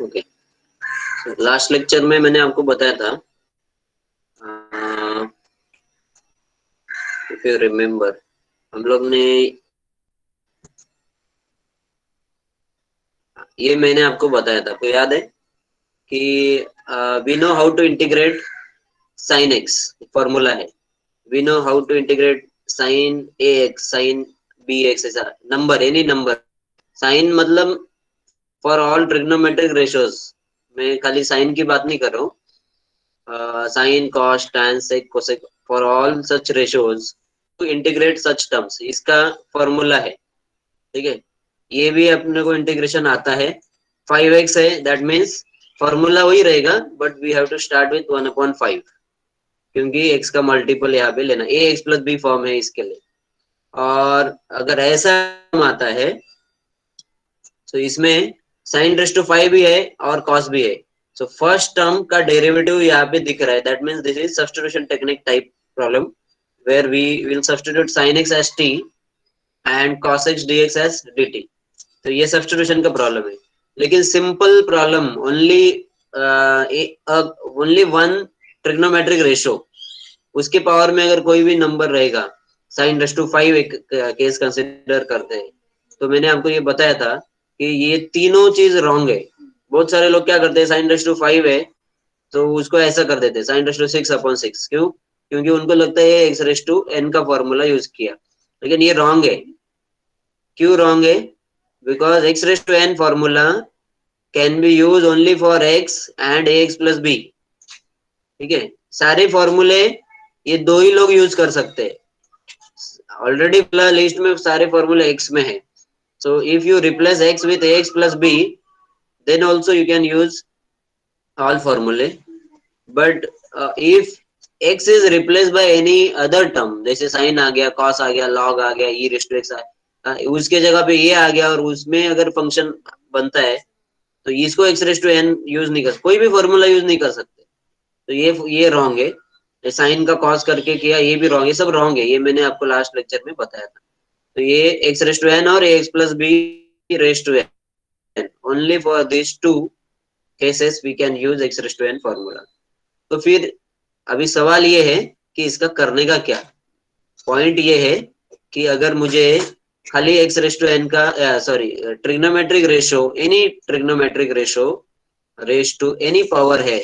Okay, last lecture में मैंने आपको बताया था, इफ यू रिमेम्बर, हम लोग ने ये मैंने आपको बताया था, आपको याद है कि we know how to integrate sine x, formula है, we know how to integrate sine a x, sine b x, ऐसा नंबर, एनी नंबर, साइन मतलब फॉर ऑल ट्रिग्नोमेट्रिक रेशियोज, मैं खाली साइन की बात नहीं कर रहा हूँ, sine cos tan sec cosec for all such ratios to integrate such terms, इसका फॉर्मूला है। ठीक है, ये भी अपने को इंटीग्रेशन आता है, 5x है, दैट मीन्स फॉर्मूला वही रहेगा, but we have to start with 1/5, क्योंकि x का मल्टीपल यहाँ पे लेना, a x plus b form है इसके लिए। और अगर ऐसा आता है तो इसमें साइन रेस टू 5 भी है और कॉस भी है, सो फर्स्ट टर्म का डेरिवेटिव यहाँ पे दिख रहा है, that means this is substitution technique type problem, where we will substitute sin x as t and cos x dx as dt। तो ये सब्स्टिट्यूशन का प्रॉब्लम है, लेकिन simple problem, only one trigonometric ratio, उसके पावर में अगर कोई भी नंबर रहेगा, साइन रेस टू 5 एक केस कंसिडर करते हैं, तो मैंने आपको ये बताया था कि ये तीनों चीज रॉन्ग है। बहुत सारे लोग क्या करते हैं, साइन रेस टू 5 है तो उसको ऐसा कर देते हैं, साइन रेस टू 6/6, क्यों? क्योंकि उनको लगता है एक्स रेस टू एन का फॉर्मूला यूज किया, लेकिन ये रॉन्ग है। क्यों रॉन्ग है? Because x raise to n formula can be use only for x and a x plus b. ठीक है, सारे फॉर्मूले ये दो ही लोग यूज कर सकते हैं, ऑलरेडी लिस्ट में सारे फॉर्मूले एक्स में है, so if you replace x with ax plus b, then also you can use all formulae, but if x is replaced by any other term, जैसे sin आ गया, cos आ गया, log आ गया, e raised to x उसके जगह पे ये आ गया और उसमें अगर फंक्शन बनता है, तो इसको x raised to n use नहीं कर, कोई भी फॉर्मूला यूज नहीं कर सकते, तो ये रॉन्ग है। साइन का कॉस करके किया, ये भी रॉन्ग है, सब रॉन्ग है, ये मैंने आपको लास्ट लेक्चर में बताया था। तो ये एक्स रेस टू एन और x plus b raise to n, only for this two cases we can use x raise to n formula. तो फिर अभी सवाल ये है कि इसका करने का क्या, पॉइंट ये है कि अगर मुझे खाली एक्स रेस टू एन का sorry trigonometric ratio, any trigonometric ratio raise to any power है,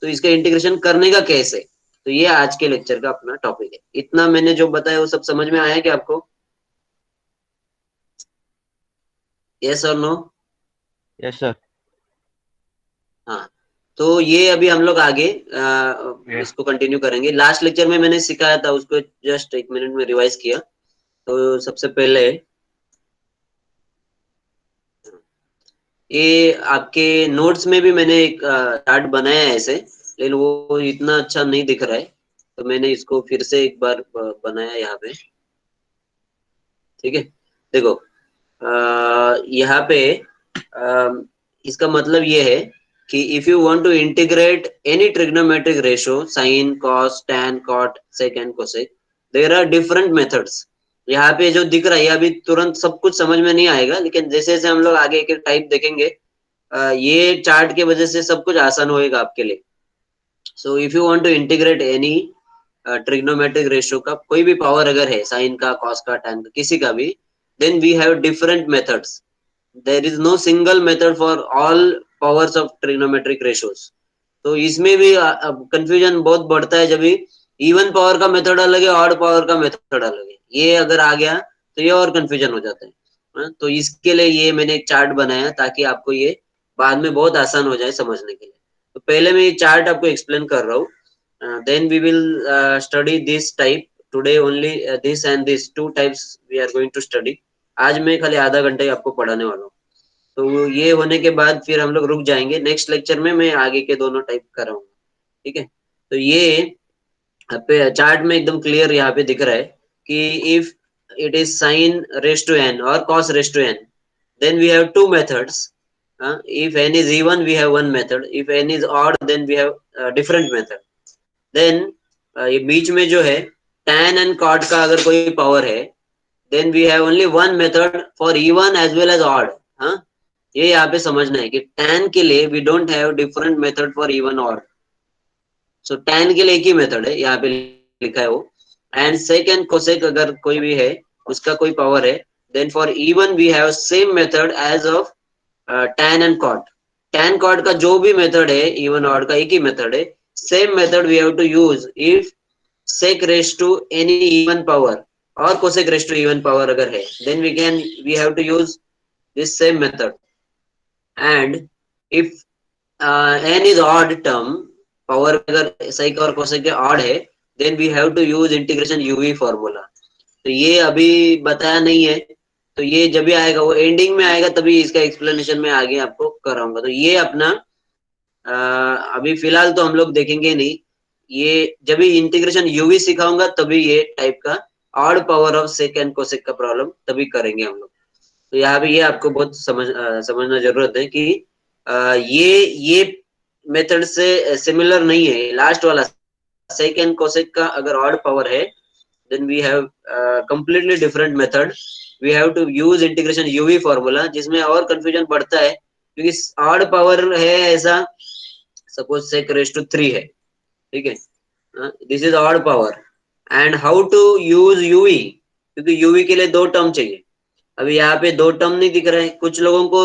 तो इसका इंटीग्रेशन करने का कैसे, तो ये आज के लेक्चर का अपना टॉपिक है। इतना मैंने जो बताया वो सब समझ में आया क्या आपको? यस और नो? Yes sir. हाँ, तो ये अभी हम लोग आगे इसको कंटिन्यू करेंगे। लास्ट लेक्चर में मैंने सिखाया था, उसको जस्ट एक मिनट में रिवाइज किया। तो सबसे पहले ये आपके नोट्स में भी मैंने एक चार्ट बनाया है ऐसे, लेकिन वो इतना अच्छा नहीं दिख रहा है, तो मैंने इसको फिर से एक बार बनाया यहाँ पे। ठीक है, देखो, यहाँ पे इसका मतलब ये है कि if you want to integrate any trigonometric ratio, sine cos tan cot sec and cosec, there are different methods. यहाँ पे जो दिख रहा है अभी तुरंत सब कुछ समझ में नहीं आएगा, लेकिन जैसे जैसे हम लोग आगे एक एक टाइप देखेंगे, ये चार्ट के वजह से सब कुछ आसान होएगा आपके लिए। So if you want to integrate any trigonometric ratio का कोई भी पावर अगर है, साइन का, कॉस का, टैन का, किसी का भी, then we have different methods, there is no single method for all powers of trigonometric ratios. तो इसमें भी कंफ्यूजन बहुत बढ़ता है, जब भी इवन पावर का मेथड अलग है, ऑड पावर का मेथड अलग है, ये अगर आ गया तो ये और कंफ्यूजन हो जाता है। तो इसके लिए ये मैंने एक चार्ट बनाया ताकि आपको ये बाद में बहुत आसान हो जाए समझने के लिए। तो पहले मैं ये चार्ट आपको एक्सप्लेन कर रहा हूँ, then we will study this type today only, this and this two types we are going to study। आज मैं खाली आधा घंटा ही आपको पढ़ाने वाला हूँ, तो ये होने के बाद फिर हम लोग रुक जाएंगे, नेक्स्ट लेक्चर में मैं आगे के दोनों टाइप कराऊंगा। ठीक है, तो ये पे चार्ट में एकदम क्लियर यहाँ पे दिख रहा है कि if it is sine raise to n और cos raise to n, then we have two methods. If n is even we have one method, if n is odd then we have different method. Then ये बीच में जो है tan and cot का अगर कोई power है, then we have only one method for even as well as odd. हाँ, ये यहाँ पे समझना है कि tan के लिए we don't have different method for even odd. So tan के लिए एक ही मेथड है, यहाँ पे लिखा है वो। एंड सेक एंड कोसेक अगर कोई भी है, उसका कोई पावर है, then for even we have same method as of tan and cot। tan cot का जो भी मेथड है इवन ऑड का एक ही मेथड है, same method we have to use if sec raised to any even power or cosec raised to even power अगर है, then we have to use this same method। and if n is odd term, power अगर sec और cosec के odd है, then we have to use integration uv formula। तो ये अभी बताया नहीं है, तो ये जब भी आएगा वो एंडिंग में आएगा, तभी इसका एक्सप्लेनेशन में आगे आपको कराऊंगा। तो ये अपना अभी फिलहाल तो हम लोग देखेंगे नहीं, ये जब भी इंटीग्रेशन यूवी सिखाऊंगा तभी ये टाइप का odd power of sec and cosec का प्रॉब्लम तभी करेंगे हम लोग। तो यहाँ पे ये आपको बहुत समझना जरूरत है कि ये मेथड से सिमिलर नहीं है। लास्ट वाला सेक एंड कोसेक का अगर ऑड पावर है, then we have completely different method. We have to use integration UV formula, जिसमें और कंफ्यूजन बढ़ता है क्योंकि ऑड पावर है ऐसा, सपोज सेक रेस टू 3 है, ठीक है, this is odd power. And how to use UV, क्योंकि यूवी के लिए दो टर्म चाहिए। अभी यहाँ पे दो टर्म नहीं दिख रहे हैं, कुछ लोगों को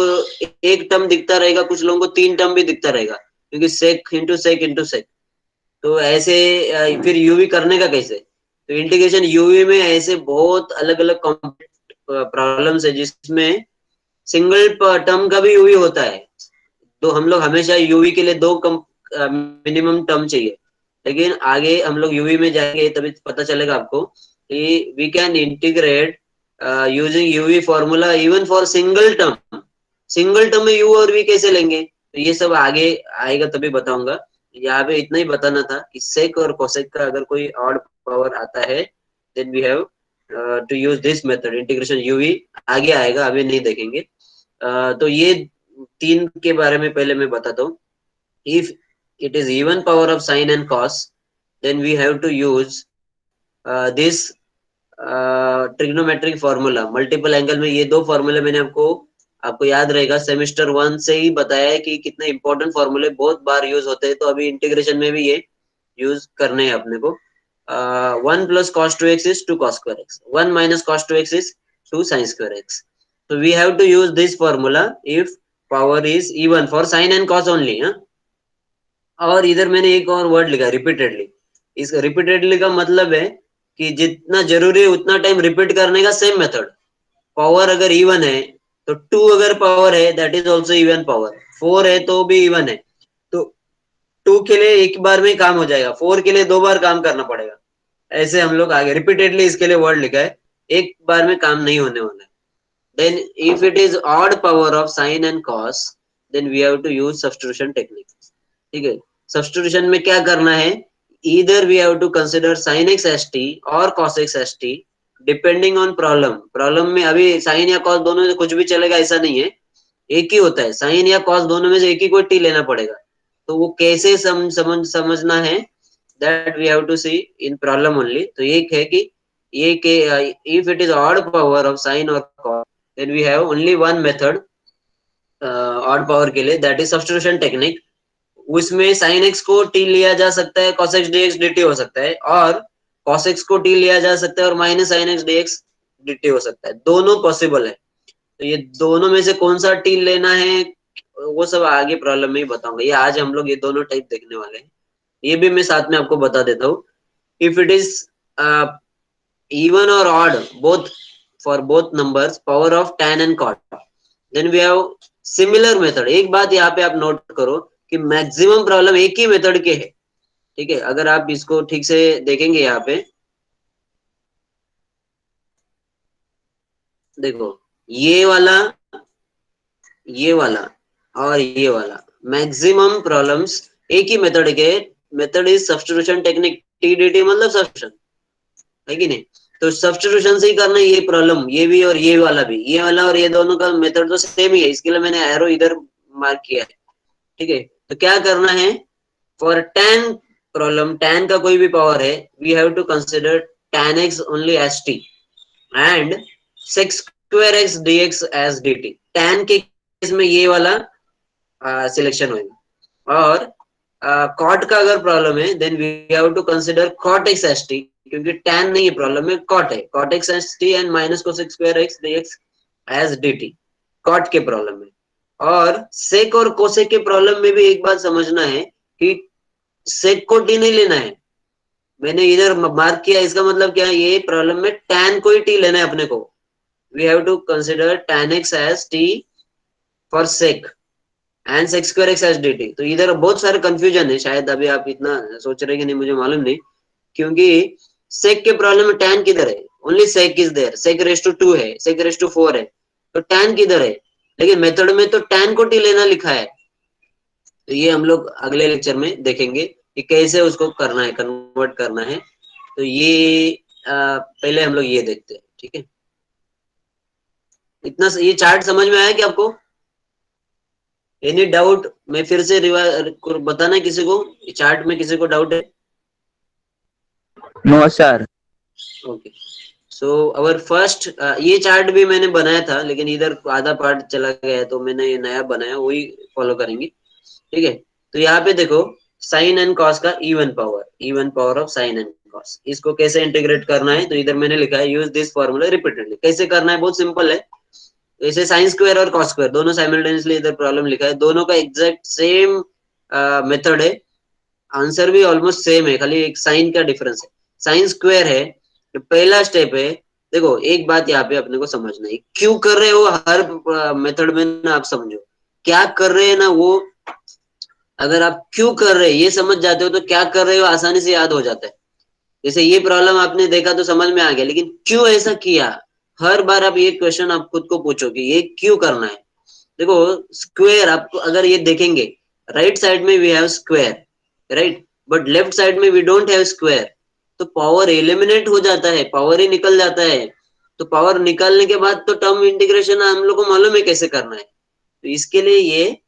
एक टर्म दिखता रहेगा, कुछ लोगों को तीन टर्म भी दिखता रहेगा, क्योंकि सेक इंटू सेक इंटू सेक। तो ऐसे फिर यूवी करने का कैसे? तो इंटीग्रेशन यूवी में ऐसे बहुत अलग अलग प्रॉब्लम्स है जिसमें सिंगल टर्म का भी यूवी होता है। तो हम लोग हमेशा यूवी के लिए दो मिनिमम टर्म चाहिए, लेकिन आगे हम लोग यूवी में जाएंगे तभी पता चलेगा आपको कि we can integrate using UV formula even for single term. Single term में यू और वी कैसे लेंगे, तो ये सब आगे आएगा तभी बताऊंगा। यहाँ पे इतना ही बताना था कि सेक और कोसेक का अगर कोई ऑड पावर आता है, then we have to use this method integration UV. आगे आएगा, अभी नहीं देखेंगे। तो ये तीन के बारे में पहले मैं बताता हूँ। If it is even power of sine and cos, then we have to use this trigonometric formula. Multiple angle में ये दो फॉर्मूले मैंने आपको याद रहेगा, सेमेस्टर 1 से ही बताया है कि कितने इंपॉर्टेंट फॉर्मूले बहुत बार यूज होते हैं। तो अभी इंटीग्रेशन में भी ये यूज करने हैं अपने को। 1 plus cos 2x is 2 cos square x, 1 minus cos 2x is 2 sin square x। तो we have to use this formula if power is even for sine and cos only. और इधर मैंने एक और वर्ड लिखा रिपीटेडली। इस repeatedly का मतलब है कि जितना जरूरी है उतना टाइम रिपीट करने का सेम मेथड। पावर अगर इवन है तो 2 अगर पावर है that is also even power, 4 है तो भी इवन है, तो 2 के लिए एक बार में काम हो जाएगा, 4 के लिए 2 बार काम करना पड़ेगा। ऐसे हम लोग आगे रिपीटेडली इसके लिए वर्ड लिखा है, एक बार में काम नहीं होने वाला है। Then if it is odd power of sine and cos, then we have to use substitution technique. ठीक है, सब्स्टिट्यूशन में क्या करना है, either we have to consider sin x as t और cos x as t depending on problem. Problem में अभी sign या कॉस दोनों में कुछ भी चलेगा ऐसा नहीं है, एक ही होता है। साइन या कॉस दोनों में से एक ही कोई टी लेना पड़ेगा। तो वो कैसे समझना है, that we have to see in problem only. तो एक है कि ये के if it is odd power of sine और cos, then we have only one method odd power के लिए, दैट इज सब्स्टिट्यूशन टेक्निक। उसमें साइन एक्स को टी लिया जा सकता है, कॉस एक्स डीएक्स डीटी हो सकता है, और कॉस एक्स को टी लिया जा सकता है और minus sine x dx dt हो सकता है, दोनों पॉसिबल है। तो ये दोनों में से कौन सा टी लेना है वो सब आगे प्रॉब्लम में ही बताऊंगा। ये आज हम लोग ये दोनों टाइप देखने वाले हैं, ये भी मैं साथ में आपको बता देता हूँ। If it is even or odd both for both numbers power of tan and cot, then we have similar method। एक बात यहाँ पे आप नोट करो कि मैक्सिमम प्रॉब्लम एक ही मेथड के है। ठीक है, अगर आप इसको ठीक से देखेंगे यहाँ पे देखो, ये वाला और ये वाला मैक्सिमम प्रॉब्लम्स एक ही मेथड के। Method is substitution technique, TDT मतलब सब्स्टिट्यूशन, है कि नहीं? तो सब्स्टिट्यूशन से ही करना है ये प्रॉब्लम, ये भी और ये वाला भी, ये वाला और ये दोनों का मेथड तो सेम ही है, इसके लिए मैंने एरो इधर मार्क किया है। ठीक है, तो क्या करना है, फॉर tan प्रॉब्लम, tan का कोई भी पावर है, we have to consider tan x only as t and sec square x dx as dt। tan के में ये वाला सिलेक्शन होगा। और कॉट का अगर प्रॉब्लम है then we have to consider cot x as t, क्योंकि टैन नहीं है प्रॉब्लम में, कॉट है, cot x as t and minus cosec square x dx as d t, cot के प्रॉब्लम में। और सेक और कोसेक के प्रॉब्लम में भी एक बात समझना है कि सेक को टी नहीं लेना है, मैंने इधर मार्क किया, इसका मतलब क्या है, ये प्रॉब्लम में टैन को ही टी लेना है अपने को। We have to consider tan x as t for sec and sec square x as d t. तो इधर बहुत सारे कंफ्यूजन है, शायद अभी आप इतना सोच रहे कि नहीं मुझे मालूम नहीं, क्योंकि सेक के प्रॉब्लम में टैन किधर है, only sec is there, sec raise to 2 है, सेक रेस टू 4 है, तो टैन किधर है, लेकिन मेथड में तो टैन को टी लेना लिखा है। तो ये हम लोग अगले लेक्चर में देखेंगे कि कैसे उसको करना है, कन्वर्ट करना है। तो ये पहले हम लोग ये देखते हैं, ठीक है। इतना ये चार्ट समझ में आया कि आपको? Any doubt? मैं फिर से बताना है किसी को, चार्ट में किसी को डाउट है? No sir. Okay, so our first, ये चार्ट भी मैंने बनाया था लेकिन इधर आधा पार्ट चला गया है, तो मैंने ये नया बनाया, वही फॉलो करेंगे, ठीक है। तो यहाँ पे देखो, साइन एंड कॉस का even power of sine and cos, इसको कैसे इंटीग्रेट करना है, तो इधर मैंने लिखा है यूज दिस फॉर्मूला रिपीटेडली। कैसे करना है, बहुत सिंपल है। जैसे साइन स्क्वायर और कॉस स्क्वायर दोनों साइमल्टेनियसली इधर प्रॉब्लम लिखा है, दोनों का एग्जैक्ट सेम मेथड है, आंसर भी ऑलमोस्ट सेम है, खाली एक साइन का डिफरेंस है। साइन स्क्वायर है, तो पहला स्टेप है, देखो एक बात यहाँ पे अपने को समझना है, क्यों कर रहे हो हर मेथड में ना, आप समझो क्या कर रहे हैं ना, वो अगर आप क्यों कर रहे हैं ये समझ जाते हो तो क्या कर रहे हो आसानी से याद हो जाता है। जैसे ये प्रॉब्लम आपने देखा तो समझ में आ गया, लेकिन क्यों ऐसा किया, हर बार आप ये क्वेश्चन आप खुद को पूछो कि ये क्यों करना है। देखो स्क्वायर, आपको अगर ये देखेंगे, राइट साइड में we have square, right, but left side में वी डोंट हैव स्क्वायर, तो पावर एलिमिनेट हो जाता है, पावर ही निकल जाता है। तो पावर निकालने के बाद तो टर्म इंटीग्रेशन हम लोग को मालूम है कैसे करना है, तो इसके लिए ये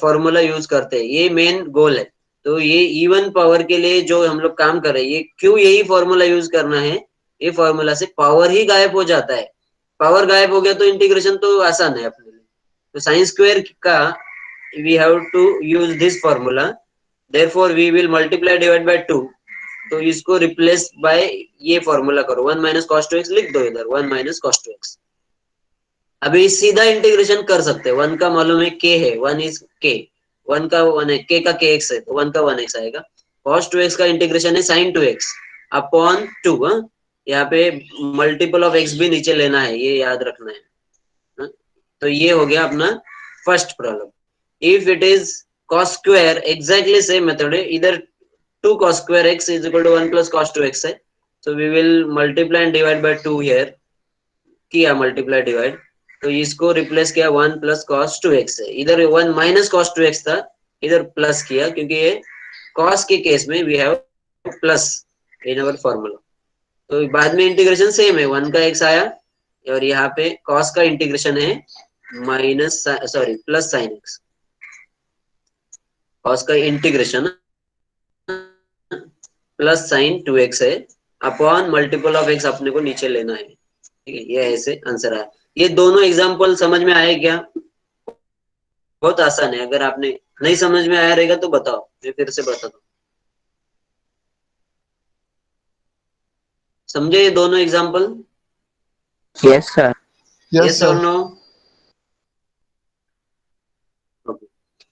फॉर्मूला यूज करते हैं, ये मेन गोल है। तो ये इवन पावर के लिए जो हम लोग काम कर रहे हैं, ये क्यों यही फॉर्मूला यूज करना है, ये फॉर्मूला से पावर ही गायब हो जाता है, पावर गायब हो गया तो इंटीग्रेशन तो आसान है अपने लिए। तो साइन स्क्वायर का we have to use this formula, therefore we will multiply divide by 2, तो इसको रिप्लेस बाय ये फॉर्मूला करो, 1 माइनस कॉस टू एक्स लिख दो इधर, 1 माइनस कॉस टू एक्स। अभी सीधा इंटीग्रेशन कर सकते हैं, 1 का मालूम है के है, 1 इज के, 1 का 1 है, के का के एक्स है, तो 1 का 1 एक्स आएगा। कॉस टू एक्स का इंटीग्रेशन है साइन टू एक्स अपॉन 2, यहाँ पे मल्टीपल ऑफ एक्स भी नीचे लेना है, ये याद रखना है, हाँ? तो ये हो गया अपना first problem. If it is cos square, exactly same method है, इधर 2 cos square x is equal to 1 plus cos 2x है, so we will multiply and divide by 2 here, किया मल्टीप्लाई डिवाइड, तो इसको रिप्लेस किया 1 प्लस कॉस 2x है, इधर 1 minus cos 2x था, इधर प्लस किया, क्योंकि ये कॉस के केस में we have plus in our formula. तो बाद में इंटीग्रेशन सेम है, 1 का x आया, और यहाँ पे कॉस का इंटीग्रेशन है minus, sorry plus sine x, cos का इंटीग्रेशन प्लस साइन 2x है अपॉन मल्टीपल ऑफ x अपने को नीचे लेना है, ठीक है। ये ऐसे आंसर आया। ये दोनों एग्जांपल समझ में आए क्या? बहुत आसान है, अगर आपने नहीं समझ में आया रहेगा तो बताओ, मैं फिर से बताता हूँ। समझे ये दोनों example? Yes sir. Yes yes और सर। नो?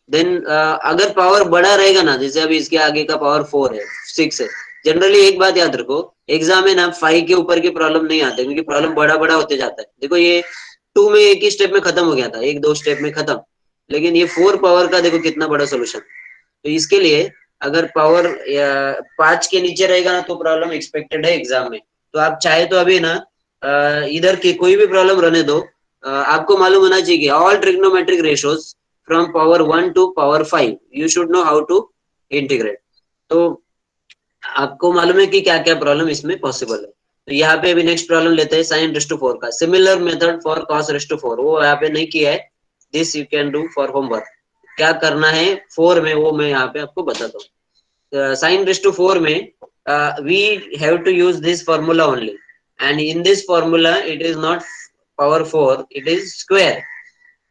देन अगर पावर बड़ा रहेगा ना, जैसे अभी इसके आगे का पावर 4 है, 6 है, जनरली एक बात याद रखो, एग्जाम में ना 5 के ऊपर के प्रॉब्लम नहीं आते, क्योंकि प्रॉब्लम बड़ा बड़ा होते जाता है। देखो ये 2 में एक ही स्टेप में खत्म हो गया था, एक दो स्टेप में खत्म, लेकिन ये 4 पावर का देखो कितना बड़ा सोल्यूशन। तो इसके लिए अगर पावर 5 के नीचे रहेगा ना तो प्रॉब्लम एक्सपेक्टेड है एग्जाम में। तो आप चाहे तो अभी ना इधर की कोई भी प्रॉब्लम रहने दो, आपको मालूम होना चाहिए all trigonometric ratios from power 1 to power 5 you should know how to integrate. तो आपको मालूम है कि क्या क्या प्रॉब्लम इसमें पॉसिबल है। तो यहाँ पे अभी नेक्स्ट प्रॉब्लम लेते हैं साइन रेस टू 4 का, similar method for cos raise to 4, वो यहाँ पे नहीं किया है, this you can do for homework. क्या करना है 4 में वो मैं यहाँ पे आपको बताता हूँ। साइन रेस टू 4 में we have to use this formula only, and in this formula it is not power 4, it is square.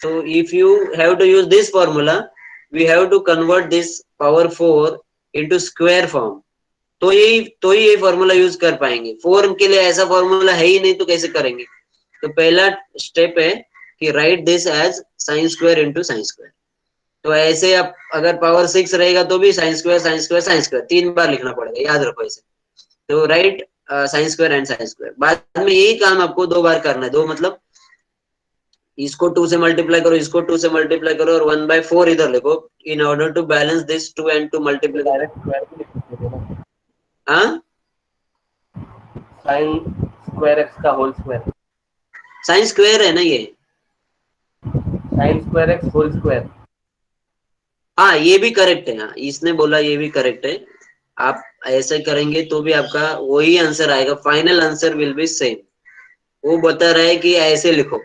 So if you have to use this formula, we have to convert this power 4 into square form. तो ये formula use कर पाएंगे. 4 के लिए ऐसा formula है ही नहीं, तो कैसे करेंगे? तो पहला स्टेप है कि right this as sine square into sine square. तो ऐसे आप अगर पावर 6 रहेगा तो भी sine square sine square sine square 3 बार लिखना पड़ेगा, याद रखो ऐसे. तो right sine square and sine square. बाद में यही काम आपको 2 बार करना है. 2 मतलब इसको 2 से मल्टीप्लाई करो, इसको 2 से मल्टीप्लाई करो और 1/4 इधर लिखो in order to balance this 2 and 2 multiply. Direct square भी लिख सकते थे ना, हाँ, साइन स्क्वायर एक्स का होल स्क्वायर, साइन स्क्वायर है ना ये. Sine square x whole square. हाँ, ये भी करेक्ट है. हाँ, इसने बोला ये भी करेक्ट है. आप ऐसे करेंगे तो भी आपका वही आंसर आएगा. Final answer will be same. वो बता रहा है कि ऐसे लिखो.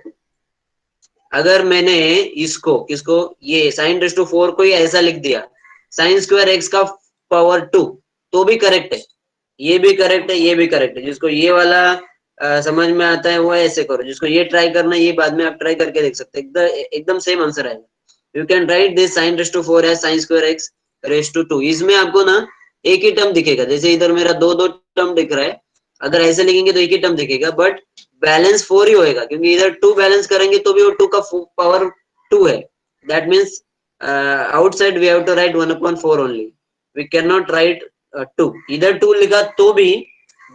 अगर मैंने इसको किसको ये साइन रेस टू 4 को ही ऐसा लिख दिया, साइन स्क्वायर एक्स का पावर 2, तो भी करेक्ट है. ये भी करेक्ट है, ये भी करेक्ट है. जिसको ये वाला समझ में आता है वो ऐसे करो. जिसको ये ट्राई करना है, ये बाद में आप ट्राई करके देख सकते हैं. एकदम सेम आंसर आएगा. You can write this sine raise to 4 as sine square x raise to 2. इसमें आपको ना एक ही टर्म दिखेगा. जैसे इधर मेरा दो दो टर्म दिख रहा है, अगर ऐसे लिखेंगे तो एक ही टर्म दिखेगा, बट बैलेंस 4 ही होएगा, क्योंकि इधर 2 बैलेंस करेंगे तो भी वो 2 का पावर 2 है. That means outside we have to write 1/4 only. We can not write 2. इधर 2 लिखा तो भी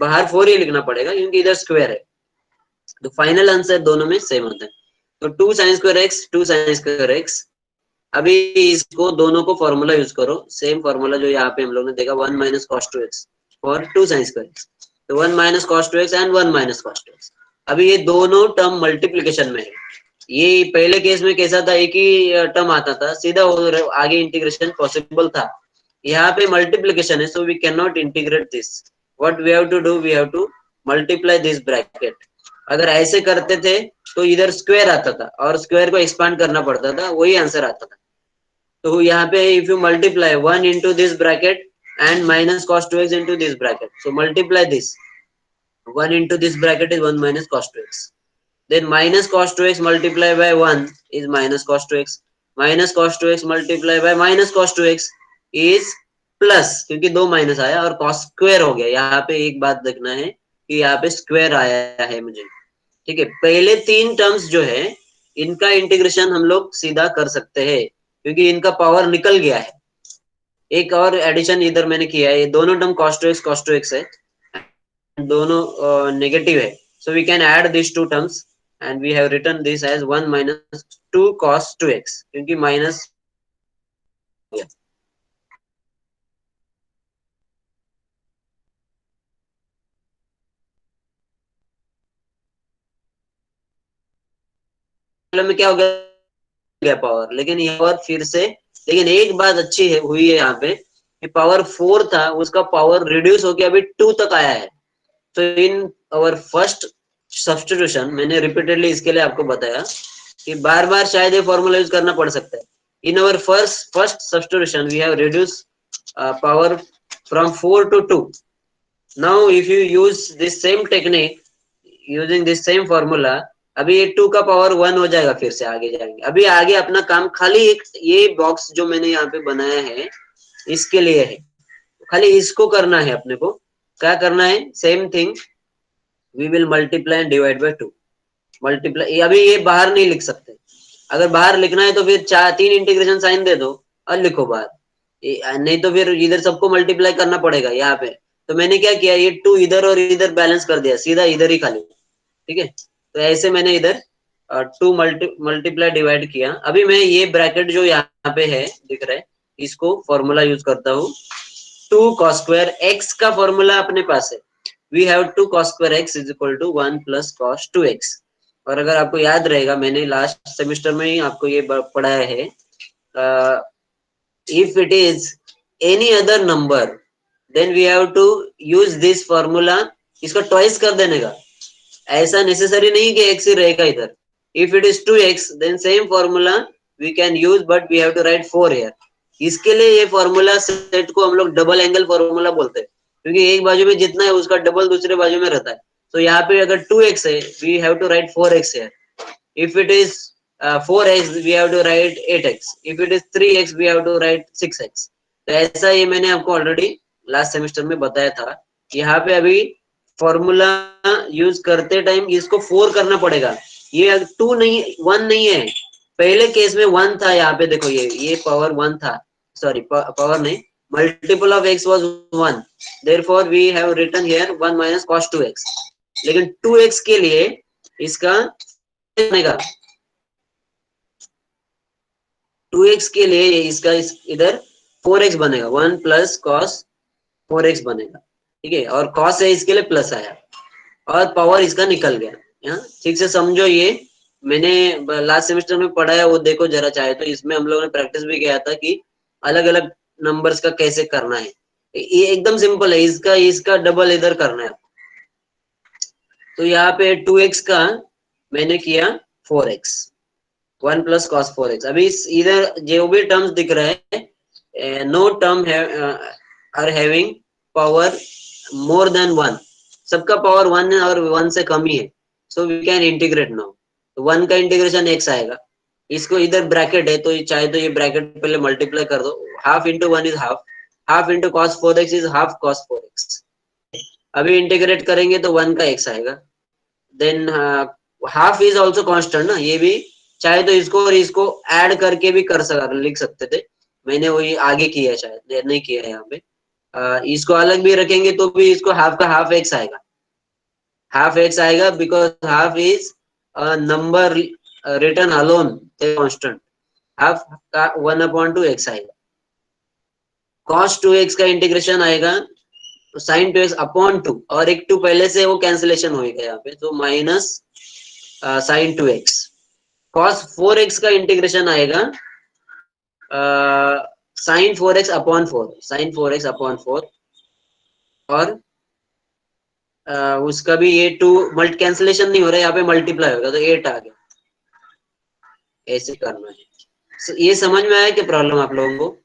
बाहर 4 ही लिखना पड़ेगा, क्योंकि इधर स्क्वायर है. तो फाइनल आंसर दोनों में सेम होता है. तो 2 sign square x 2 sign square x. अभी इसको दोनों को फॉर्मूला यूज करो. सेम फॉर्मूला जो यहाँ पे हम लोग ने देखा, 1 माइनस कॉस 2x और 2 साइन स्क्वायर एक्स. तो 1 minus cos 2x and 1 minus cos 2x. अभी ये दोनों टर्म मल्टीप्लीकेशन में है. ये पहले केस में कैसा था, एक ही टर्म आता था, सीधा आगे इंटीग्रेशन पॉसिबल था. यहाँ पे मल्टीप्लीकेशन है, so we can not integrate this. What we have to do, we have to multiply this bracket. अगर ऐसे करते थे तो इधर स्क्वायर आता था और स्क्वायर को एक्सपांड करना पड़ता था, वही आंसर आता था. तो यहाँ पे if you multiply 1 into this bracket and minus cos 2x into this bracket, so multiply this. 1 into this bracket is 1 minus cos 2x. Then minus cos 2x multiplied by 1 is minus cos 2x. Minus cos 2x multiplied by minus cos 2x is plus, क्योंकि दो minus आया और cos square हो गया. यहाँ पे एक बात देखना है कि यहाँ पे स्क्वायर आया है मुझे. ठीक है, पहले 3 टर्म्स जो है इनका इंटीग्रेशन हम लोग सीधा कर सकते हैं, क्योंकि इनका पावर निकल गया है. एक और एडिशन इधर मैंने किया है. ये दोनों टर्म cos 2x है, दोनों नेगेटिव है. So we can add this 2 terms and we have written this as 1 minus 2 cos 2x, क्योंकि माइनस. में क्या हो गया पावर, लेकिन यहाँ पर फिर से. लेकिन एक बात अच्छी है हुई है यहाँ पे कि पावर 4 था, उसका पावर रिड्यूस होकर अभी 2 तक आया है. तो इन अवर फर्स्ट सब्स्टिट्यूशन, मैंने रिपीटेडली इसके लिए आपको बताया कि बार बार शायद ये फॉर्मूला यूज करना पड़ सकता है. In our first substitution we have reduce power from 4 to 2. Now if you use this same technique using this same formula, अभी ये 2 का पावर 1 हो जाएगा. फिर से आगे जाएंगे. अभी आगे अपना काम खाली एक ये बॉक्स जो मैंने यहाँ पे बनाया है इसके लिए है. खाली इसको करना है अपने को. क्या करना है, same thing, we will multiply and divide by 2. Multiply, अभी ये बाहर नहीं लिख सकते. अगर बाहर लिखना है तो फिर 3 इंटीग्रेशन साइन दे दो और लिखो बाहर. नहीं तो फिर इधर सबको मल्टीप्लाई करना पड़ेगा यहाँ पे. तो मैंने क्या किया, ये 2 इधर और इधर बैलेंस कर दिया, सीधा इधर ही खाली. ठीक है, तो ऐसे मैंने इधर 2 मल्टीप्लाई डिवाइड किया. अभी मैं ये ब्रैकेट जो यहाँ पे है दिख रहा है, इसको फॉर्मूला यूज करता हूँ. 2 cos स्क्वायर x का फॉर्मूला अपने पास है. We have 2 cos square x is equal to 1 plus cos 2x. और अगर आपको याद रहेगा, मैंने लास्ट सेमेस्टर में ही आपको ये पढ़ाया है, if it is any other number then we have to use this formula. इसको ट्वाइस कर देने का. ऐसा नेसेसरी नहीं कि x ही रहेगा इधर. If it is 2x then same formula we can use, but we have to write 4 here. इसके लिए ये फॉर्मूला सेट को हम लोग डबल एंगल फॉर्मूला बोलते हैं, क्योंकि एक बाजू में जितना है उसका डबल दूसरे बाजू में रहता है. तो यहाँ पे अगर 2x है, we have to write 4x here. If it is 4x we have to write 8x. If it is 3x we have to write 6x. तो ऐसा ये मैंने आपको ऑलरेडी लास्ट सेमेस्टर में बताया था। यहाँ पे अभी फॉर्मूला यूज करते टाइम इसको 4 करना पड़ेगा। ये 2 नहीं 1 नहीं है, पहले केस में 1 था। यहाँ पे देखो ये पावर 1 था, सॉरी पावर नहीं, multiple of x was 1, therefore we have written here 1 minus cos 2x। लेकिन 2x के लिए इसका बनेगा, 2x के लिए इसका इधर 4x बनेगा, 1 प्लस cos 4x बनेगा, ठीक है। और cos है इसके लिए प्लस आया और पावर इसका निकल गया। यहाँ ठीक से समझो, ये मैंने लास्ट सेमेस्टर में पढ़ाया, वो देखो जरा चाहे तो। इसमें हम लोगों ने प्रैक्टिस भी किया था कि अलग अलग नंबर्स का कैसे करना है। ये एकदम सिंपल है, इसका डबल इधर करना है। तो यहाँ पे 2x का मैंने किया 4x, 1 प्लस कॉस 4x। अभी इधर जो भी टर्म्स दिख रहे हैं, no term are having power more than 1, सबका पावर 1 है और 1 से कम ही है। So we can integrate now. तो 1 का इंटीग्रेशन x आएगा, इसको इधर ब्रैकेट है तो चाहे तो ये ब्रैकेट पहले मल्टीप्लाई कर दो, half into 1 is half, half into cos 4x is half cos 4x। अभी इंटीग्रेट करेंगे तो 1 का x आएगा, than half is also constant ना, ये भी चाहे तो इसको और इसको ऐड करके भी लिख सकते थे, मैंने वही आगे किया, शायद नहीं किया है यहाँ पे। इसको अलग भी रखेंगे तो भी इसको हाफ का हाफ x आएगा, हाफ x आएगा, because half is number return alone constant, half का 1/2x आएगा। cos 2x का इंटीग्रेशन आएगा sin 2x अपॉन 2, और एक 2 पहले से वो कैंसिलेशन होएगा यहाँ पे, तो minus sin 2x। cos 4x का इंटीग्रेशन आएगा sin 4x upon 4, sin 4x upon 4, और उसका भी ये 2 मल्टी कैंसिलेशन नहीं हो रहा है, यहाँ पे मल्टीप्लाई होगा तो 8 आ गया। ऐसे करना है। ये समझ में आया क्या प्रॉब्लम आप लोगों को?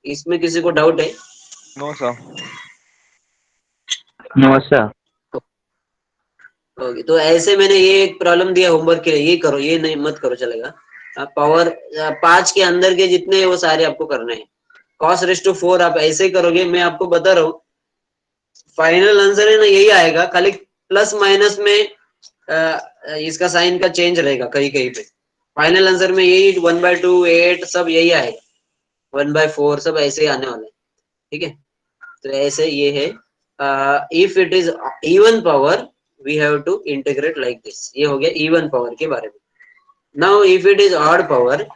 इसमें किसी को डाउट है? No sir. No sir. Okay, तो ऐसे मैंने ये एक प्रॉब्लम दिया होमवर्क के लिए, ये करो, ये नहीं मत करो चलेगा। पावर 5 के अंदर के जितने वो सारे आपको करने हैं। cos रेज़ टू 4 आप ऐसे ही करोगे, मैं आपको बता रहा हूँ फाइनल आंसर है ना यही आएगा, खाली प्लस माइनस में इसका साइन का चेंज रहेगा कहीं कहीं पे। फाइनल आंसर में यही 1/2 8 सब यही आएगा, 1/4 सब ऐसे ही आने वाले हैं, ठीक है। तो ऐसे ये है, if it is even power we have to integrate like this. ये हो गया इवन पावर के बारे में। Now if it is odd power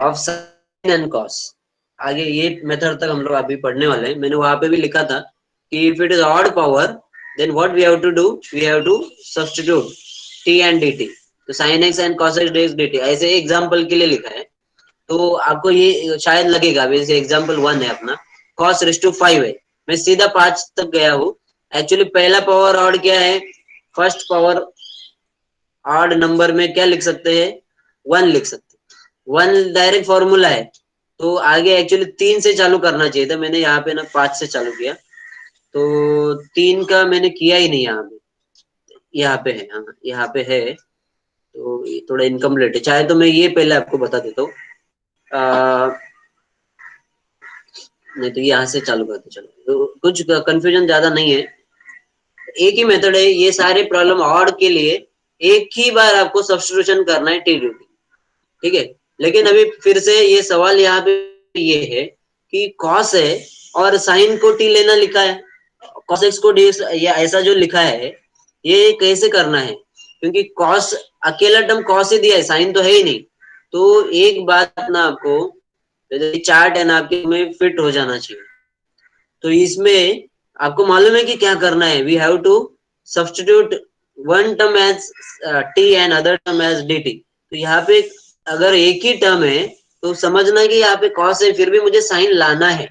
of sine and cos, आगे ये मेथड तक हम लोग अभी पढ़ने वाले हैं। मैंने वहां पे भी लिखा था कि if it is odd power then what we have to do, we have to substitute t and dt। तो sin x and cos x dx dt ऐसे एग्जांपल के लिए लिखा है। तो आपको ये शायद लगेगा, वैसे एग्जांपल 1 है अपना, cos रेज़ टू 5 है, मैं सीधा 5 तक गया हूँ। एक्चुअली पहला पावर ऑड क्या है, फर्स्ट पावर ऑड नंबर में क्या लिख सकते हैं, 1 लिख सकते हैं, 1 डायरेक्ट फॉर्मूला है। तो आगे एक्चुअली 3 से चालू करना चाहिए था, मैंने यहाँ पे ना 5 से चालू किया, तो 3 का मैंने किया ही नहीं। यहाँ पे है, हाँ यहाँ पे है, तो ये थोड़ा इनकम्प्लीट है। चाहे तो मैं ये पहले आपको बता देता हूँ, नहीं तो यहाँ से चालू करते चलो, तो कुछ कंफ्यूजन ज्यादा नहीं है। एक ही मेथड है, ये सारे प्रॉब्लम ऑड के लिए एक ही बार आपको सब्स्टिट्यूशन करना है टी डी, ठीक है। लेकिन अभी फिर से ये सवाल यहाँ पे ये है कि कॉस है और साइन को टी लेना लिखा है, कॉस एक्स को डी, या ऐसा जो लिखा है ये कैसे करना है, क्योंकि कॉस अकेला टर्म कॉस ही दिया है, साइन तो है ही नहीं। तो एक बात ना आपको चार्ट है ना आपके में फिट हो जाना चाहिए। तो इसमें आपको मालूम है कि क्या करना है, we have to substitute one term as t and other term as d t. तो यहाँ पे अगर एक ही टर्म है तो समझना कि यहाँ पे कॉस है, फिर भी मुझे साइन लाना है,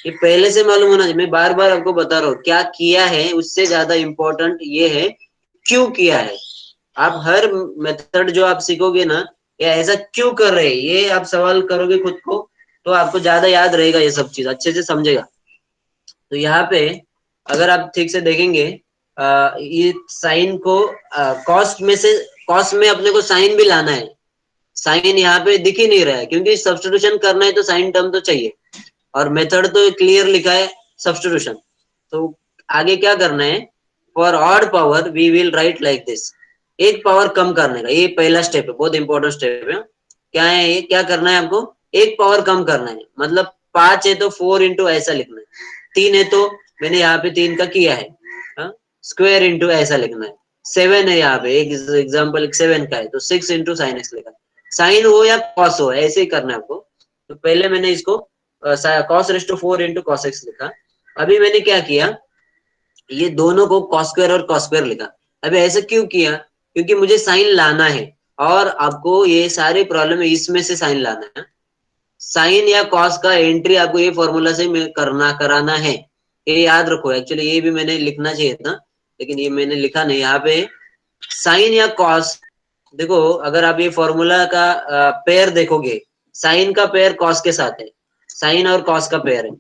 ये पहले से मालूम होना चाहिए। मैं बार बार आपको बता रहा हूँ क्या किया है, उससे ज्यादा इम्पोर्टेंट ये है क्यों किया है। आप हर मेथड जो आप सीखोगे ना, या ऐसा क्यों कर रहे हैं, ये आप सवाल करोगे खुद को तो आपको ज्यादा याद रहेगा, ये सब चीज अच्छे से समझेगा। तो यहाँ पे अगर आप ठीक से देखेंगे, ये साइन को कॉस्ट में से, कॉस्ट में अपने को साइन भी लाना है, साइन यहाँ पे दिख ही नहीं रहा है, क्योंकि सब्स्टिट्यूशन करना है तो साइन टर्म तो चाहिए, और मेथड तो क्लियर लिखा है सब्स्टिट्यूशन। तो आगे क्या करना है, for odd power we will write like this. एक पावर कम करने का ये पहला स्टेप है, बहुत इंपॉर्टेंट स्टेप है। क्या है ये, क्या करना है आपको, एक पावर कम करना है, मतलब 5 है तो 4 इंटू ऐसा लिखना है, 3 है तो मैंने यहाँ पे 3 का किया है, स्क्वायर इंटू ऐसा लिखना है, 7 है यहाँ पे एक एग्जाम्पल 7 का है तो 6 इंटू साइन एक्स लिखा, साइन हो या कॉस हो ऐसे ही करना है आपको। तो पहले मैंने इसको cos raise to 4 into cos x लिखा। अभी मैंने क्या किया, ये दोनों को कॉस स्क्वायर और कॉस स्क्वायर लिखा। अभी ऐसा क्यों किया, क्योंकि मुझे साइन लाना है, और आपको ये सारी प्रॉब्लम है इसमें से साइन लाना है। साइन या कॉस का एंट्री आपको ये फॉर्मूला से कराना है, ये याद रखो। एक्चुअली ये भी मैंने लिखना चाहिए था, लेकिन ये मैंने लिखा नहीं यहाँ पे। साइन या कॉस, देखो अगर आप ये फॉर्मूला का पेयर देखोगे, साइन का पेयर कॉस के साथ है, साइन और कॉस का पेयर है,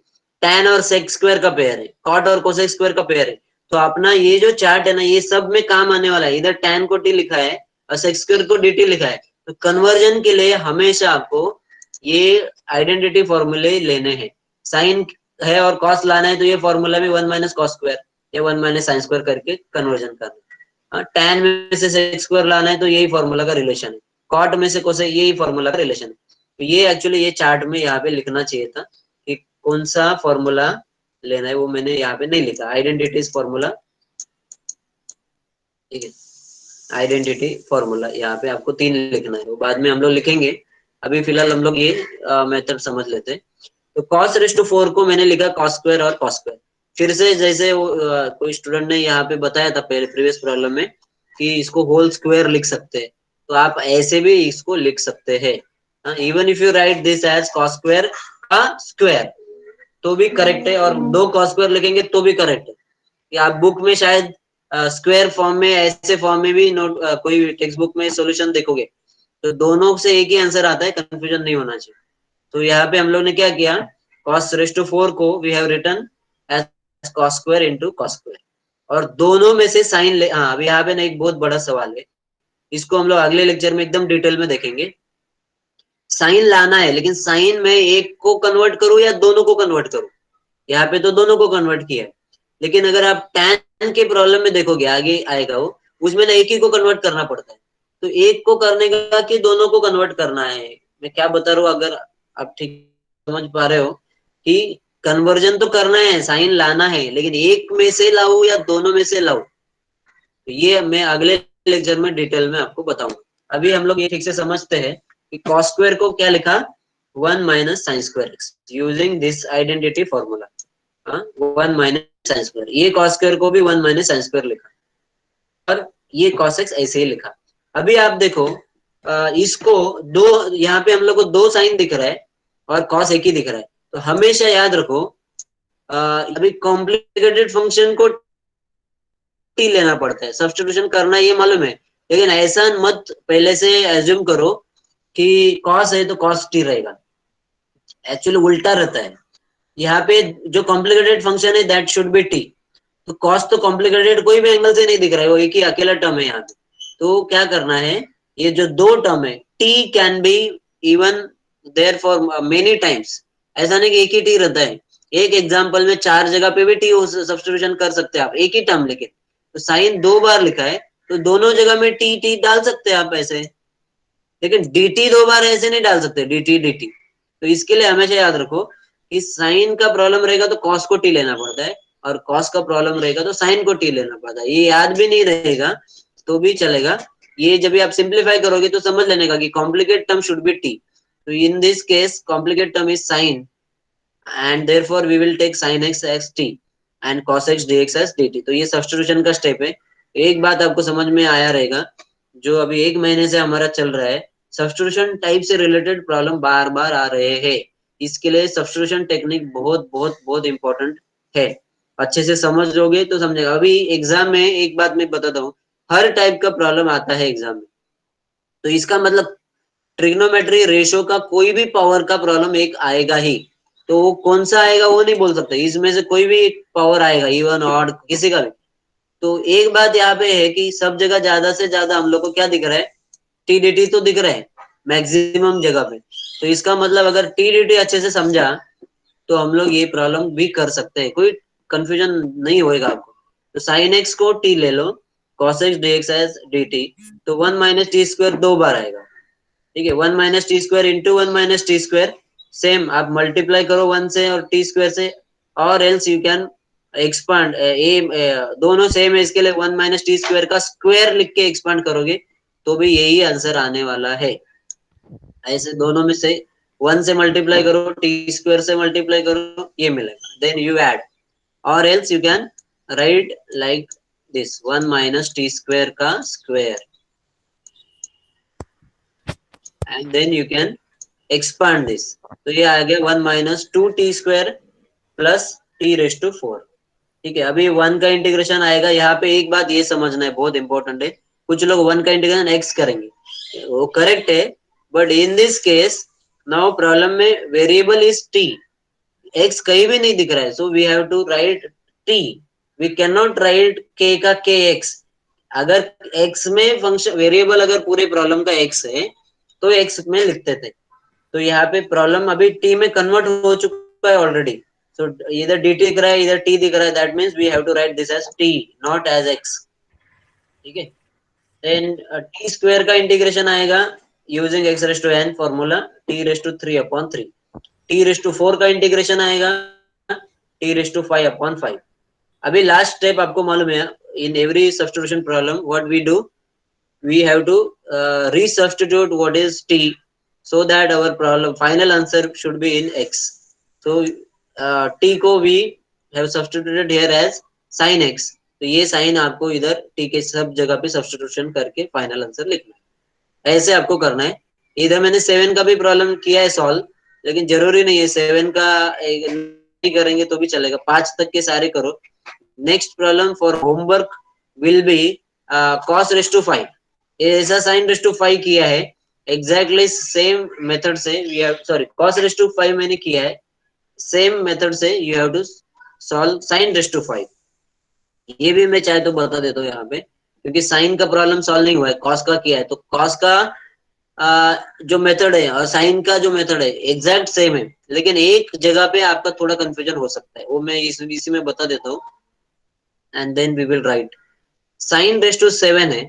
tan और सेक स्क्वायर का पेयर है, कॉट और कोसेक स्क्वायर का पेयर है। तो अपना ये जो चार्ट है ना, ये सब में काम आने वाला है। इधर tan को t लिखा है और सेक स्क्वायर को dt लिखा है। तो कन्वर्जन के लिए हमेशा आपको ये आइडेंटिटी फॉर्मूले लेने हैं। साइन है और कॉस लाना है तो ये फॉर्मूला में 1 माइनस कॉस स्क्वायर या 1 माइनस साइन स्क्वायर करके कन्वर्जन करना। tan में से सेक स्क्वायर लाना है तो यही फॉर्मूला का रिलेशन है, कॉट में से कोसेक यही फॉर्मूला का रिलेशन है। तो ये एक्चुअली ये चार्ट में यहाँ पे लिखना चाहिए था कि कौन सा फॉर्मूला लेना है, वो मैंने यहाँ पे नहीं लिखा। आइडेंटिटीज फॉर्मूला, ठीक है, आइडेंटिटी फॉर्मूला यहाँ पे आपको 3 लिखना है, वो बाद में हम लोग लिखेंगे। अभी फिलहाल हम लोग ये मेथड समझ लेते हैं। तो cos रेस्ट टू 4 को मैंने लिखा cos स्क्वायर और cos स्क्वायर। फिर से जैसे वो, कोई स्टूडेंट ने यहाँ पे बताया था पहले प्रीवियस प्रॉब्लम में कि इसको होल स्क्वायर लिख सकते हैं, तो आप ऐसे भी इसको लिख सकते हैं। Even if you write this as cos square का स्क्वायर तो भी करेक्ट है, और 2 cos स्क्वायर लिखेंगे तो भी करेक्ट है। कि आप बुक में शायद स्क्वायर फॉर्म में ऐसे फॉर्म में भी नोट कोई टेक्स्ट बुक में सॉल्यूशन देखोगे तो दोनों से एक ही आंसर आता है, कंफ्यूजन नहीं होना चाहिए। तो यहाँ पे हम लोग ने क्या किया, cos रेस्ट टू 4 को we have written as cos square into cos square, और दोनों में से साइन ले। हाँ अभी यहाँ पे ना एक बहुत बड़ा सवाल है, इसको हम लोग अगले लेक्चर में एकदम डिटेल में देखेंगे। साइन लाना है, लेकिन साइन में एक को कन्वर्ट करूं या दोनों को कन्वर्ट करूं, यहाँ पे तो दोनों को कन्वर्ट किया है। लेकिन अगर आप tan के प्रॉब्लम में देखोगे आगे आएगा वो, उसमें ना एक ही को कन्वर्ट करना पड़ता है। तो एक को करने का कि दोनों को कन्वर्ट करना है, मैं क्या बता रहा हूँ, अगर आप ठीक समझ पा रहे हो कि कन्वर्जन तो करना है, साइन लाना है, लेकिन एक में से लाऊं या दोनों में से लाऊं, तो ये मैं अगले लेक्चर में डिटेल में आपको बताऊंगा। अभी हम लोग ये ठीक से समझते हैं कि cos स्क्वायर को क्या लिखा, 1 minus sign square x using this identity formula. 1 minus sine square, ये cos स्क्वायर को भी 1 माइनस साइन स्क्वायर लिखा, और ये cos एक्स ऐसे ही लिखा। अभी आप देखो इसको दो, यहाँ पे हम लोग को 2 साइन दिख रहा है और cos एक ही दिख रहा है। तो हमेशा याद रखो अभी कॉम्प्लिकेटेड फंक्शन को टी लेना पड़ता है, सब्स्टिट्यूशन करना ये मालूम है, लेकिन ऐसा मत पहले से एज्यूम करो कि cos है तो cos t रहेगा। एक्चुअली उल्टा रहता है, यहाँ पे जो कॉम्प्लिकेटेड फंक्शन है दैट शुड बी t। तो cos तो कॉम्प्लिकेटेड कोई भी एंगल से नहीं दिख रहा है, वो एक ही अकेला टर्म है यहाँ पे। तो क्या करना है, ये जो 2 टर्म है t can be even there for many times, ऐसा नहीं कि एक ही t रहता है। एक एग्जाम्पल में 4 जगह पे भी t सब्स्टिट्यूशन कर सकते हैं आप, एक ही टर्म, लेकिन तो साइन 2 बार लिखा है तो दोनों जगह में टी टी डाल सकते हैं आप ऐसे, लेकिन dt 2 बार ऐसे नहीं डाल सकते, dt dt। तो इसके लिए हमेशा याद रखो कि साइन का प्रॉब्लम रहेगा तो cos को t लेना पड़ता है, और cos का प्रॉब्लम रहेगा तो साइन को t लेना पड़ता है। ये याद भी नहीं रहेगा तो भी चलेगा, ये जब भी आप सिंप्लीफाई करोगे तो समझ लेने का कि complicate term should be t। तो इन this case complicate term is sine, and therefore we will take sin x as t and cos x dx as dt। तो ये सब्स्टिट्यूशन का स्टेप है। एक बात आपको समझ में आया रहेगा, जो अभी 1 महीने से हमारा चल रहा है, सब्स्टिट्यूशन टाइप से रिलेटेड प्रॉब्लम बार बार आ रहे हैं। इसके लिए सब्स्टिट्यूशन टेक्निक बहुत बहुत बहुत इंपॉर्टेंट है, अच्छे से समझ लोगे तो समझेगा। अभी एग्जाम में एक बात मैं बताता हूँ, हर टाइप का प्रॉब्लम आता है एग्जाम में, तो इसका मतलब ट्रिग्नोमेट्री रेशो का कोई भी पावर का प्रॉब्लम एक आएगा ही। तो वो कौन सा आएगा वो नहीं बोल सकते, इसमें से कोई भी पावर आएगा, इवन ऑड किसी का भी। तो एक बात यहाँ पे है कि सब जगह ज्यादा से ज्यादा हम लोग को क्या दिख रहा है, टी डी टी तो दिख रहा है, मैक्सिमम जगह पे। तो इसका मतलब अगर टी डी टी अच्छे से समझा तो हम लोग ये प्रॉब्लम भी कर सकते हैं, कोई कंफ्यूजन नहीं होएगा आपको। तो साइन एक्स को टी ले लो, cos x d x as d t, तो 1 - t² 2 बार आएगा, ठीक है। 1 - t² इंटू 1 - t², सेम आप मल्टीप्लाई करो 1 से और t² से, और एल्स यू कैन एक्सपांड दोनों सेम है, इसके लिए 1 - t² का स्क्वायर लिख के एक्सपांड करोगे तो भी यही आंसर आने वाला है। ऐसे दोनों में से 1 से मल्टीप्लाई करो, t² से मल्टीप्लाई करो, ये मिलेगा, देन यू ऐड, और else you can write like this 1 - t² का स्क्वायर, and then you can expand this. तो ये आ गया 1 - 2t² प्लस t⁴। ठीक है, अभी 1 का इंटीग्रेशन आएगा, यहाँ पे एक बात ये समझना है, बहुत इंपॉर्टेंट है। कुछ लोग 1 का इंटीग्रेशन x करेंगे, वो करेक्ट है, but in this case now problem में वेरिएबल इज t, x कहीं भी नहीं दिख रहा है, so we have to write t, we can not write k का kx। अगर x में फंक्शन वेरिएबल अगर पूरे प्रॉब्लम का x है तो x में लिखते थे, तो यहाँ पे प्रॉब्लम अभी t में कन्वर्ट हो चुका है ऑलरेडी, सो इधर dt दिख रहा है, इधर t दिख रहा है, that means we have to write this as t, not as x, ठीक है। देन t² का इंटीग्रेशन आएगा using x⁻n formula, t⁻3/3, t⁻4 का इंटीग्रेशन आएगा t�5/5। अभी लास्ट स्टेप आपको मालूम है, in every substitution problem what we do, we have to resubstitute what is t so that our problem final answer should be in x. So t को we have substituted here as sin x, तो ये sign आपको इधर t के सब जगह पे substitution करके फाइनल आंसर लिखना है, ऐसे आपको करना है। इधर मैंने 7 का भी प्रॉब्लम किया है सॉल्व, लेकिन जरूरी नहीं है 7 का नहीं करेंगे तो भी चलेगा, 5 तक के सारे करो। Next problem for homework will be cos⁻5, ये ऐसा sin⁻5 किया है, एग्जैक्टली सेम मेथड से वी हैव, सॉरी cos⁻5 मैंने किया है, सेम मेथड से you have to solve sin⁻5। ये भी मैं चाहे तो बता देता हूँ यहाँ पे, क्योंकि साइन का प्रॉब्लम सॉल्व नहीं हुआ है, कॉस का किया है, तो कॉस का जो मेथड है और साइन का जो मेथड है एग्जैक्ट सेम है, लेकिन एक जगह पे आपका थोड़ा कंफ्यूजन हो सकता है, वो मैं इसी में बता देता हूँ, and then we will write. sin⁻7 है,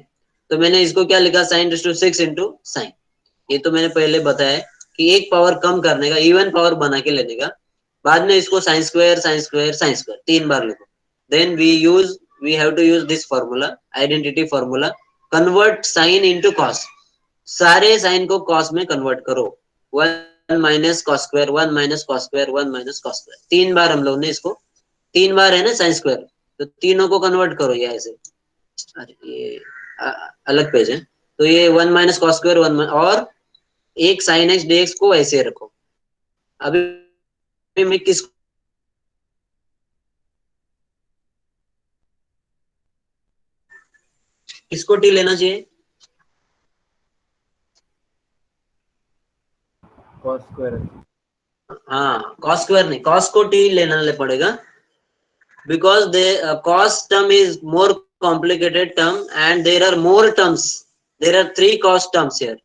तो मैंने इसको क्या लिखा, sin⁻6 इंटू साइन, ये तो मैंने पहले बताया कि एक पावर कम करने का, इवन पावर बना के लेने का, बाद में इसको sin² 3 बार लिखो, then we have to use this formula, identity formula, convert sine into cos, सारे साइन को कॉस में कन्वर्ट करो, 1 - cos², 1 - cos², 1 - cos², 3 बार हम लोग ने इसको, 3 बार है ना sin², तो तीनों को कन्वर्ट करो, ये ऐसे, अरे ये अलग पेज है, तो ये 1 - cos², 1 और एक sin x dx को ऐसे रखो। अभी मैं किसको टी लेना चाहिए, cos², हाँ cos² नहीं, cos को टी लेना पड़ेगा, because the cos term is more complicated term and there are more terms, there are 3 cos terms here,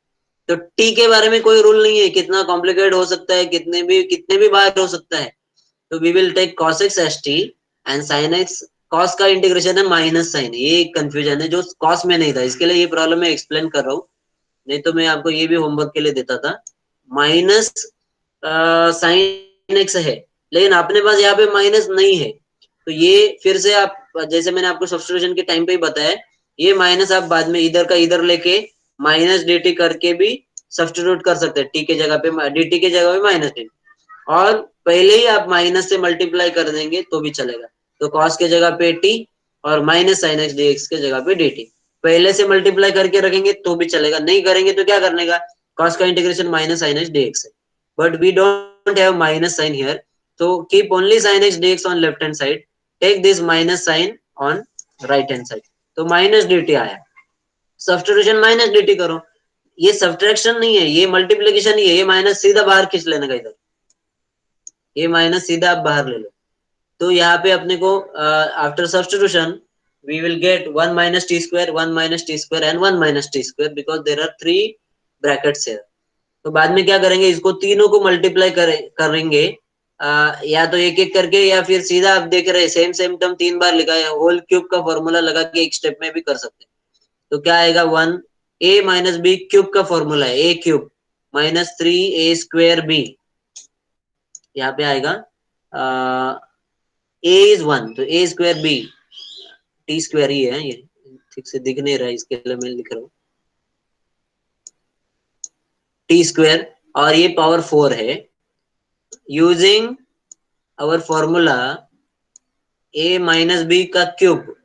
तो t के बारे में कोई रूल नहीं है, कितना कॉम्प्लिकेट हो सकता है, कितने भी बार हो सकता है, तो we will take cos x as t and sin x, cos का इंटीग्रेशन है माइनस साइन, ये कंफ्यूजन है जो cos में नहीं था, इसके लिए ये प्रॉब्लम मैं एक्सप्लेन कर रहा हूँ, नहीं तो मैं आपको ये भी होमवर्क के लिए देता था। माइनस साइन एक्स है, लेकिन अपने पास यहाँ पे माइनस नहीं है, तो ये फिर से आप, जैसे मैंने आपको सब्स्टिट्यूशन के टाइम पे ही बताया, ये माइनस आप बाद में इधर का इधर लेके माइनस dt करके भी सब्स्टिट्यूट कर सकते हैं, t के जगह पे dt के जगह पे माइनस dt, और पहले ही आप माइनस से मल्टीप्लाई कर देंगे तो भी चलेगा, तो cos के जगह पे t और माइनस साइन एक्स dx के जगह पे dt, पहले से मल्टीप्लाई करके रखेंगे तो भी चलेगा, नहीं करेंगे तो क्या करने का, cos का integration minus sine x dx है, but we don't have minus sign here, so keep only sin x dx on left hand side, take this minus sign on right hand side, तो minus dt आया, substitution minus dt करो, ये subtraction नहीं है, ये multiplication ही है, ये minus सीधा बाहर खींच लेने का इधर, ये माइनस सीधा आप बाहर ले लो, तो यहाँ पे अपने को after substitution we will get 1 - t², 1 - t² and 1 - t² because there are 3 brackets here, तो बाद में क्या करेंगे, इसको तीनों को मल्टीप्लाई करेंगे, या तो एक एक करके, या फिर सीधा आप देख रहे हैं सेम सेम टर्म 3 बार लिखा है, होल क्यूब का फॉर्मूला लगा के एक स्टेप में भी कर सकते हैं। तो क्या आएगा, 1 a - b क्यूब का फॉर्मूला है, a क्यूब -3a² b, यहाँ पे आएगा a इज 1, तो a²b, t² ही है ये, ठीक से दिख नहीं रहा है इसके लिए मैं लिख रहा हूँ t², और ये पावर 4 है। Using our formula a - b का क्यूब,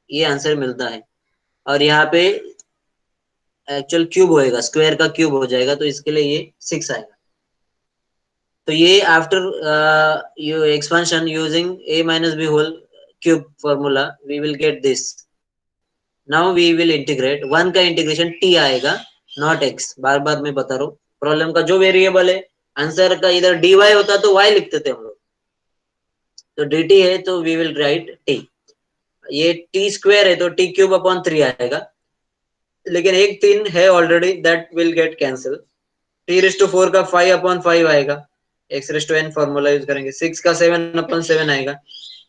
ये आंसर मिलता है। और यहाँ पे एक्चुअल क्यूब होएगा, स्क्वायर का क्यूब हो जाएगा, तो इसके लिए ये 6 आएगा। तो ये after you expansion using a - b whole cube formula, we will get this. Now we will integrate, 1 का इंटीग्रेशन t आएगा, नॉट x। बार बार मैं बता रहा हूँ, प्रॉब्लम का जो वेरिएबल है, आंसर का इधर dy होता तो y लिखते थे हम लोग, तो dt है तो वी विल राइट t। ये t² है तो t³ / 3 आएगा, लेकिन एक 3 है already, that will get cancel. t⁴ का 5/5 आएगा, x⁴n फॉर्मूला यूज करेंगे, 6 का 7/7 आएगा।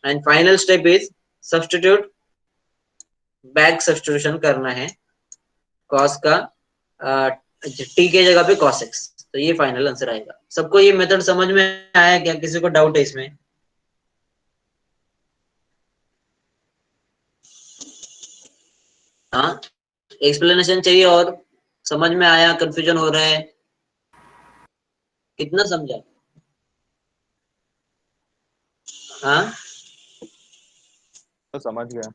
And final step is substitute, back substitution करना है cos का t के जगह पे cos x, तो ये फाइनल आंसर आएगा। सबको ये मेथड समझ में आया क्या, किसी को डाउट है इसमें? हाँ, एक्सप्लेनेशन चाहिए और समझ में आया, कंफ्यूजन हो रहा है? कितना समझा? हाँ, तो समझ गया।